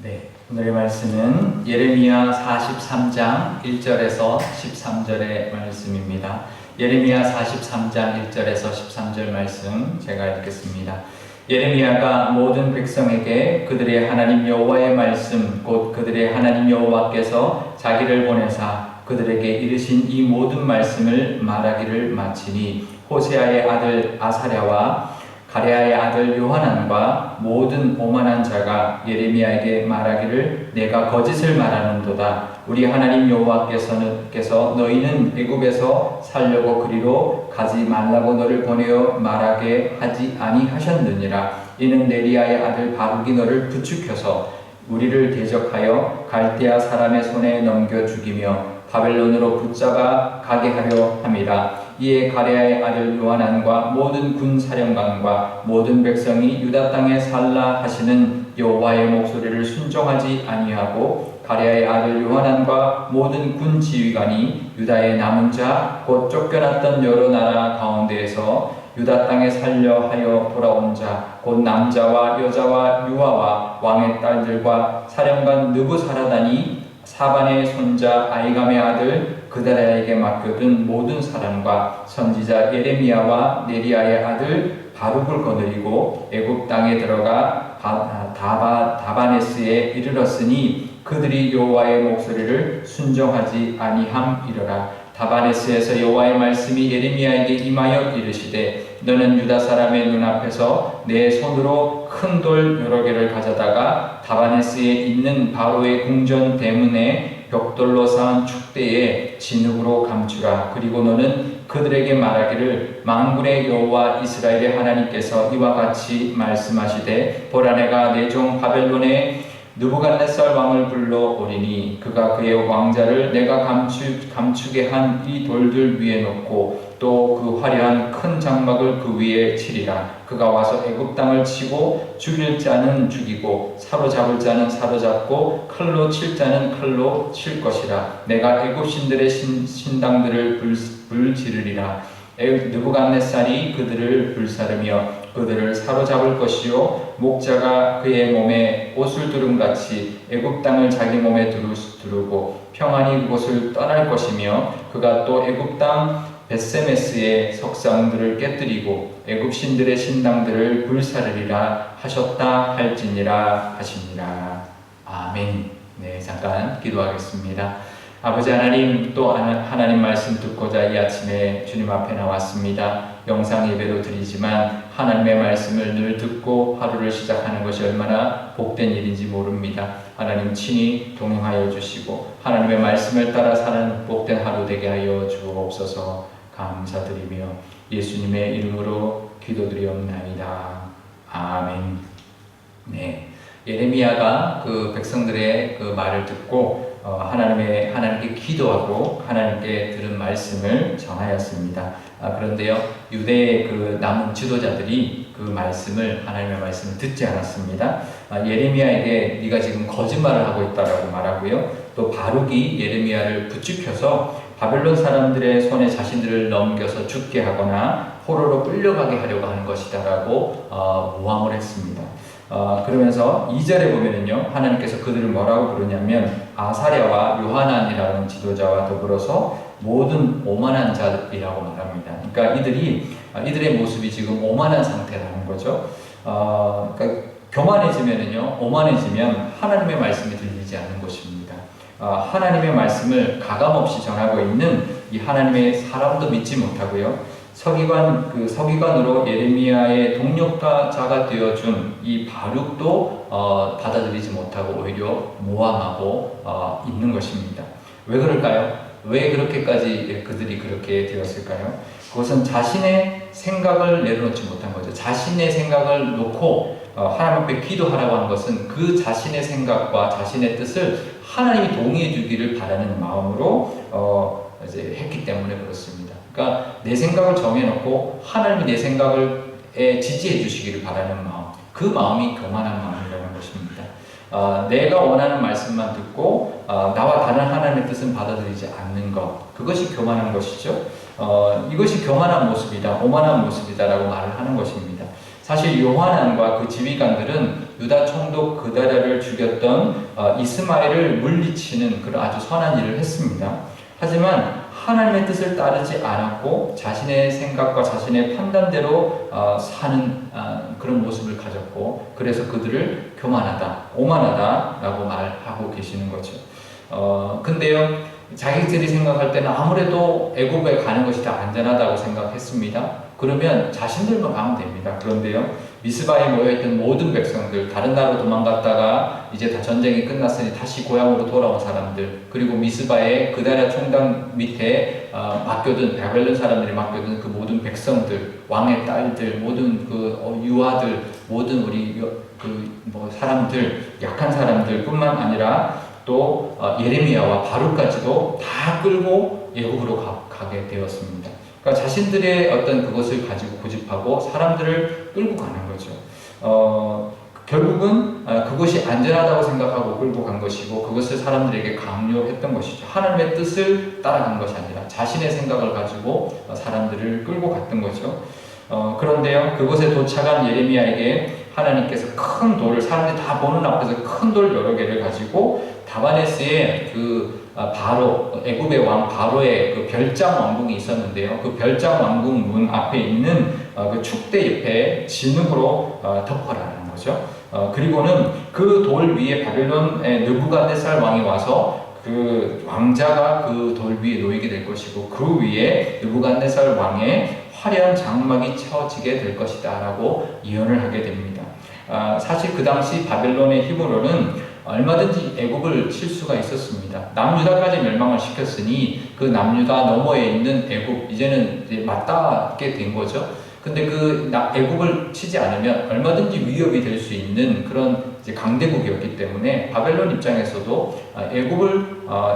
네, 오늘의 말씀은 예레미야 43장 1절에서 13절의 말씀입니다. 예레미야 43장 1절에서 13절 말씀 제가 읽겠습니다. 예레미야가 모든 백성에게 그들의 하나님 여호와의 말씀 곧 그들의 하나님 여호와께서 자기를 보내사 그들에게 이르신 이 모든 말씀을 말하기를 마치니 호세아의 아들 아사랴와 가랴의 아들 요하난과 모든 오만한 자가 예레미야에게 말하기를 내가 거짓을 말하는도다. 우리 하나님 여호와께서 너희는 애굽에서 살려고 그리로 가지 말라고 너를 보내어 말하게 하지 아니하셨느니라. 이는 네리야의 아들 바룩이 너를 부추겨서 우리를 대적하여 갈대아 사람의 손에 넘겨 죽이며 바벨론으로 붙잡아 가게 하려 함이라. 이에 가랴의 아들 요하난과 모든 군 사령관과 모든 백성이 유다 땅에 살라 하시는 여호와의 목소리를 순종하지 아니하고 가랴의 아들 요하난과 모든 군 지휘관이 유다의 남은 자 곧 쫓겨났던 여러 나라 가운데에서 유다 땅에 살려 하여 돌아온 자 곧 남자와 여자와 유아와 왕의 딸들과 사령관 느부사라다니 사반의 손자 아이감의 아들 그다랴에게 맡겨둔 모든 사람과 선지자 예레미야와 네리야의 아들 바룩을 거느리고 애굽 땅에 들어가 다바네스에 이르렀으니 그들이 여호와의 목소리를 순종하지 아니함이러라. 다바네스에서 여호와의 말씀이 예레미야에게 임하여 이르시되 너는 유다 사람의 눈앞에서 내 손으로 큰 돌 여러 개를 가져다가 다바네스에 있는 바로의 궁전 대문에 벽돌로 쌓은 축대에 진흙으로 감추라. 그리고 너는 그들에게 말하기를 만군의 여호와 이스라엘의 하나님께서 이와 같이 말씀하시되 보라 내가 내 종 바벨론의 느부갓네살 왕을 불러 오리니 그가 그의 왕자를 내가 감추게 한 이 돌들 위에 놓고 또 그 화려한 큰 장막을 그 위에 치리라. 그가 와서 애굽 땅을 치고 죽일 자는 죽이고 사로잡을 자는 사로잡고 칼로 칠 자는 칼로 칠 것이라. 내가 애굽 신들의 신당들을 불지르리라. 느부갓네살이 그들을 불사르며 그들을 사로잡을 것이요 목자가 그의 몸에 옷을 두름같이 애굽 땅을 자기 몸에 두르고 평안히 그곳을 떠날 것이며 그가 또 애굽 땅 벳세메스의 석상들을 깨뜨리고 애굽 신들의 신당들을 불사르리라 하셨다 할지니라 하시니라. 아멘. 네, 잠깐 기도하겠습니다. 아버지 하나님, 또 하나님 말씀 듣고자 이 아침에 주님 앞에 나왔습니다. 영상 예배도 드리지만 하나님의 말씀을 늘 듣고 하루를 시작하는 것이 얼마나 복된 일인지 모릅니다. 하나님 친히 동행하여 주시고 하나님의 말씀을 따라 사는 복된 하루 되게 하여 주옵소서. 감사드리며 예수님의 이름으로 기도드리옵나이다. 아멘. 네, 예레미야가 그 백성들의 그 말을 듣고 하나님께 기도하고 하나님께 들은 말씀을 전하였습니다. 그런데요, 유대의 그 남은 지도자들이 그 말씀을 하나님의 말씀을 듣지 않았습니다. 예레미야에게 네가 지금 거짓말을 하고 있다라고 말하고요. 또 바룩이 예레미야를 부추겨서 바벨론 사람들의 손에 자신들을 넘겨서 죽게 하거나 포로로 끌려가게 하려고 하는 것이다라고 모함을 했습니다. 그러면서 2절에 보면은요, 하나님께서 그들을 뭐라고 부르냐면 아사랴와 요하난이라는 지도자와 더불어서 모든 오만한 자들이라고 말합니다. 그러니까 이들의 모습이 지금 오만한 상태라는 거죠. 그러니까 오만해지면 하나님의 말씀이 들리지 않는 것입니다. 하나님의 말씀을 가감없이 전하고 있는 이 하나님의 사람도 믿지 못하고요. 서기관으로 예레미야의 동력자가 되어준 이 바룩도 받아들이지 못하고 오히려 모함하고 있는 것입니다. 왜 그럴까요? 왜 그렇게까지 그들이 그렇게 되었을까요? 그것은 자신의 생각을 내려놓지 못한 거죠. 자신의 생각을 놓고 하나님 앞에 기도하라고 하는 것은 그 자신의 생각과 자신의 뜻을 하나님이 동의해 주기를 바라는 마음으로 이제 했기 때문에 그렇습니다. 그러니까 내 생각을 정해놓고 하나님이 내 생각을 지지해 주시기를 바라는 마음, 그 마음이 교만한 마음이라는 것입니다. 내가 원하는 말씀만 듣고 나와 다른 하나님의 뜻은 받아들이지 않는 것, 그것이 교만한 것이죠. 이것이 교만한 모습이다, 오만한 모습이다라고 말을 하는 것입니다. 사실 요하난과 그 지휘관들은 유다 총독 그다랴를 죽였던 이스마엘을 물리치는 그런 아주 선한 일을 했습니다. 하지만 하나님의 뜻을 따르지 않았고 자신의 생각과 자신의 판단대로 사는 그런 모습을 가졌고, 그래서 그들을 교만하다, 오만하다라고 말하고 계시는 거죠. 근데요, 자기들이 생각할 때는 아무래도 애굽에 가는 것이 더 안전하다고 생각했습니다. 그러면 자신들만 가면 됩니다. 그런데요, 미스바에 모여있던 모든 백성들, 다른 나라로 도망갔다가 이제 다 전쟁이 끝났으니 다시 고향으로 돌아온 사람들, 그리고 미스바의 그다랴 총당 밑에 맡겨둔, 바벨론 사람들이 맡겨둔 그 모든 백성들, 왕의 딸들, 모든 그 유아들, 모든 우리 사람들, 약한 사람들 뿐만 아니라 또 예레미야와 바룩까지도 다 끌고 애굽으로 가게 되었습니다. 그러니까 자신들의 어떤 그것을 가지고 고집하고 사람들을 끌고 가는 거죠. 결국은 그것이 안전하다고 생각하고 끌고 간 것이고, 그것을 사람들에게 강요했던 것이죠. 하나님의 뜻을 따라간 것이 아니라 자신의 생각을 가지고 사람들을 끌고 갔던 거죠. 그런데요, 그곳에 도착한 예레미야에게 하나님께서 큰 돌을, 사람들이 다 보는 앞에서 큰 돌 여러 개를 가지고 다바네스의 바로, 애굽의 왕 바로의 그 별장 왕궁이 있었는데요. 그 별장 왕궁 문 앞에 있는 그 축대 옆에 진흙으로 덮어라는 거죠. 그리고는 그 돌 위에 바벨론의 느부갓네살 왕이 와서 그 왕자가 그 돌 위에 놓이게 될 것이고, 그 위에 느부갓네살 왕의 화려한 장막이 쳐지게 될 것이다 라고 예언을 하게 됩니다. 사실 그 당시 바벨론의 힘으로는 얼마든지 애굽을 칠 수가 있었습니다. 남유다까지 멸망을 시켰으니 그 남유다 너머에 있는 애굽, 이제는 이제 맞닿게 된 거죠. 근데 그 애굽을 치지 않으면 얼마든지 위협이 될 수 있는 그런 이제 강대국이었기 때문에 바벨론 입장에서도 애굽을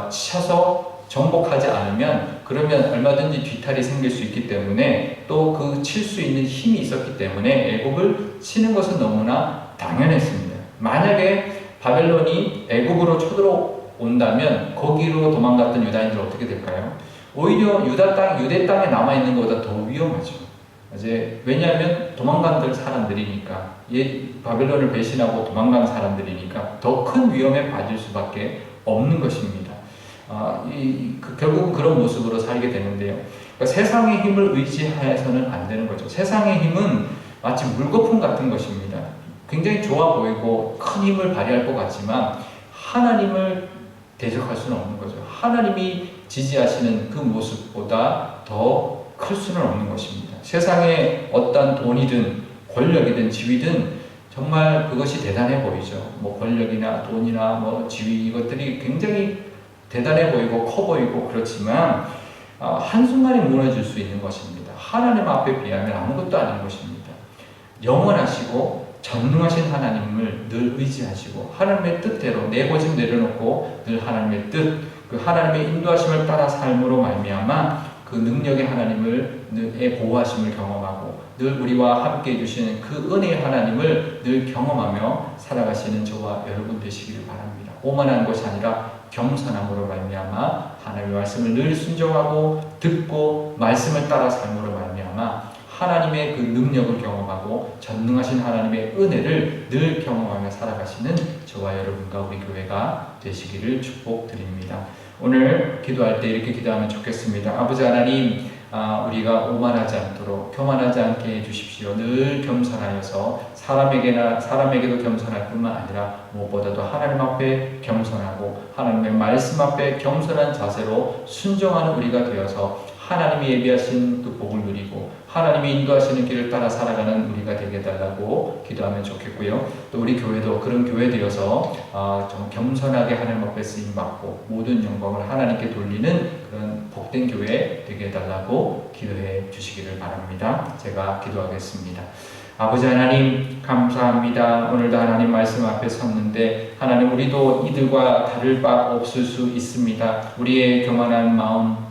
쳐서 정복하지 않으면 그러면 얼마든지 뒤탈이 생길 수 있기 때문에, 또 그 칠 수 있는 힘이 있었기 때문에 애굽을 치는 것은 너무나 당연했습니다. 만약에 바벨론이 애굽으로 쳐들어온다면 거기로 도망갔던 유다인들은 어떻게 될까요? 오히려 유대 땅에 남아있는 것보다 더 위험하죠. 이제 왜냐하면 도망간 사람들이니까, 바벨론을 배신하고 도망간 사람들이니까 더 큰 위험에 빠질 수밖에 없는 것입니다. 결국은 그런 모습으로 살게 되는데요. 그러니까 세상의 힘을 의지해서는 안 되는 거죠. 세상의 힘은 마치 물거품 같은 것입니다. 굉장히 좋아 보이고 큰 힘을 발휘할 것 같지만 하나님을 대적할 수는 없는 거죠. 하나님이 지지하시는 그 모습보다 더 클 수는 없는 것입니다. 세상에 어떤 돈이든 권력이든 지위든 정말 그것이 대단해 보이죠. 뭐 권력이나 돈이나 뭐 지위, 이것들이 굉장히 대단해 보이고 커 보이고 그렇지만 한순간에 무너질 수 있는 것입니다. 하나님 앞에 비하면 아무것도 아닌 것입니다. 영원하시고 전능하신 하나님을 늘 의지하시고 하나님의 뜻대로 내 고집 내려놓고 늘 하나님의 뜻, 그 하나님의 인도하심을 따라 삶으로 말미암아 그 능력의 하나님을 늘 보호하심을 경험하고 늘 우리와 함께 해주시는 그 은혜의 하나님을 늘 경험하며 살아가시는 저와 여러분 되시기를 바랍니다. 오만한 것이 아니라 겸손함으로 말미암아 하나님의 말씀을 늘 순종하고 듣고 말씀을 따라 삶으로 말미암아 하나님의 그 능력을 경험하고 전능하신 하나님의 은혜를 늘 경험하며 살아가시는 저와 여러분과 우리 교회가 되시기를 축복드립니다. 오늘 기도할 때 이렇게 기도하면 좋겠습니다. 아버지 하나님, 우리가 오만하지 않도록 교만하지 않게 해주십시오. 늘 겸손하여서 사람에게도 겸손할 뿐만 아니라 무엇보다도 하나님 앞에 겸손하고 하나님의 말씀 앞에 겸손한 자세로 순종하는 우리가 되어서 하나님이 예비하신 그 복을 누리고 하나님이 인도하시는 길을 따라 살아가는 우리가 되게 달라고 기도하면 좋겠고요. 또 우리 교회도 그런 교회 되어서 좀 겸손하게 하나님 앞에 쓰임받고 모든 영광을 하나님께 돌리는 그런 복된 교회 되게 달라고 기도해 주시기를 바랍니다. 제가 기도하겠습니다. 아버지 하나님 감사합니다. 오늘도 하나님 말씀 앞에 섰는데 하나님 우리도 이들과 다를 바 없을 수 있습니다. 우리의 교만한 마음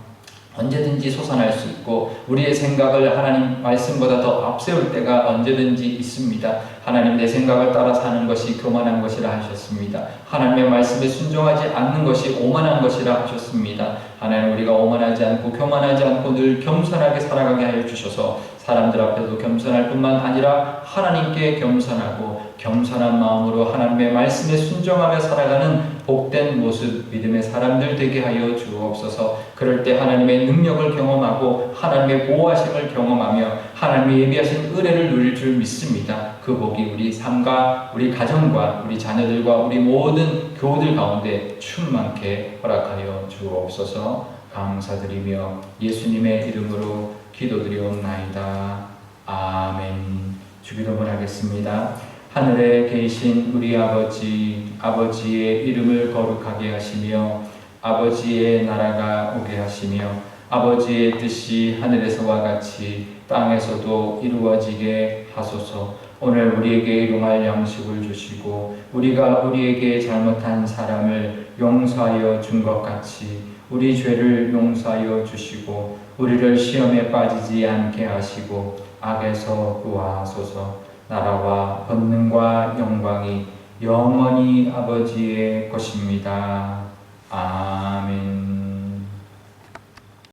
언제든지 솟아날 수 있고 우리의 생각을 하나님 말씀보다 더 앞세울 때가 언제든지 있습니다. 하나님 내 생각을 따라 사는 것이 교만한 것이라 하셨습니다. 하나님의 말씀에 순종하지 않는 것이 오만한 것이라 하셨습니다. 하나님 우리가 오만하지 않고 교만하지 않고 늘 겸손하게 살아가게 하여 주셔서 사람들 앞에도 겸손할 뿐만 아니라 하나님께 겸손하고 겸손한 마음으로 하나님의 말씀에 순종하며 살아가는 복된 모습, 믿음의 사람들 되게 하여 주옵소서. 그럴 때 하나님의 능력을 경험하고 하나님의 보호하심을 경험하며 하나님의 예비하신 은혜를 누릴 줄 믿습니다. 그 복이 우리 삶과 우리 가정과 우리 자녀들과 우리 모든 교우들 가운데 충만케 허락하여 주옵소서. 감사드리며 예수님의 이름으로 기도드리옵나이다. 아멘. 주기도문 하겠습니다. 하늘에 계신 우리 아버지, 아버지의 이름을 거룩하게 하시며 아버지의 나라가 오게 하시며 아버지의 뜻이 하늘에서와 같이 땅에서도 이루어지게 하소서. 오늘 우리에게 일용할 양식을 주시고 우리가 우리에게 잘못한 사람을 용서하여 준 것 같이 우리 죄를 용서하여 주시고 우리를 시험에 빠지지 않게 하시고 악에서 구하소서. 나라와 권능과 영광이 영원히 아버지의 것입니다. 아멘.